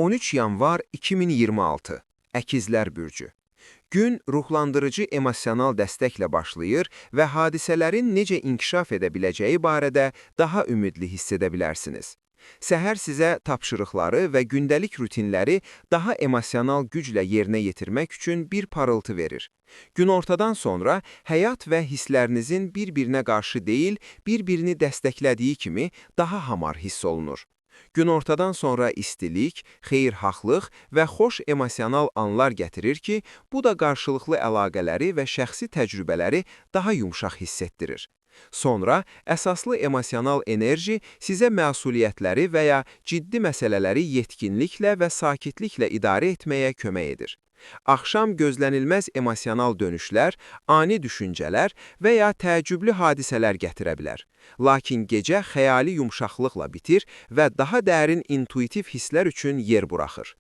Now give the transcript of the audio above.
13 yanvar 2026. Əkizlər bürcü. Gün ruhlandırıcı emosional dəstəklə başlayır və hadisələrin necə inkişaf edə biləcəyi barədə daha ümidli hiss edə bilərsiniz. Səhər sizə tapşırıqları və gündəlik rutinləri daha emosional güclə yerinə yetirmək üçün bir parıltı verir. Günortadan sonra həyat və hisslərinizin bir-birinə qarşı deyil, bir-birini dəstəklədiyi kimi daha hamar hiss olunur. Günortadan sonra istilik, xeyirxahlıq və xoş emosional anlar gətirir ki, bu da qarşılıqlı əlaqələri və şəxsi təcrübələri daha yumşaq hiss etdirir. Sonra əsaslı emosional enerji sizə məsuliyyətləri və ya ciddi məsələləri yetkinliklə və sakitliklə idarə etməyə kömək edir. Axşam gözlənilməz emosional dönüşlər, ani düşüncələr və ya təəccüblü hadisələr gətirə bilər. Lakin gecə xəyali yumşaqlıqla bitir və daha dərin intuitiv hisslər üçün yer buraxır.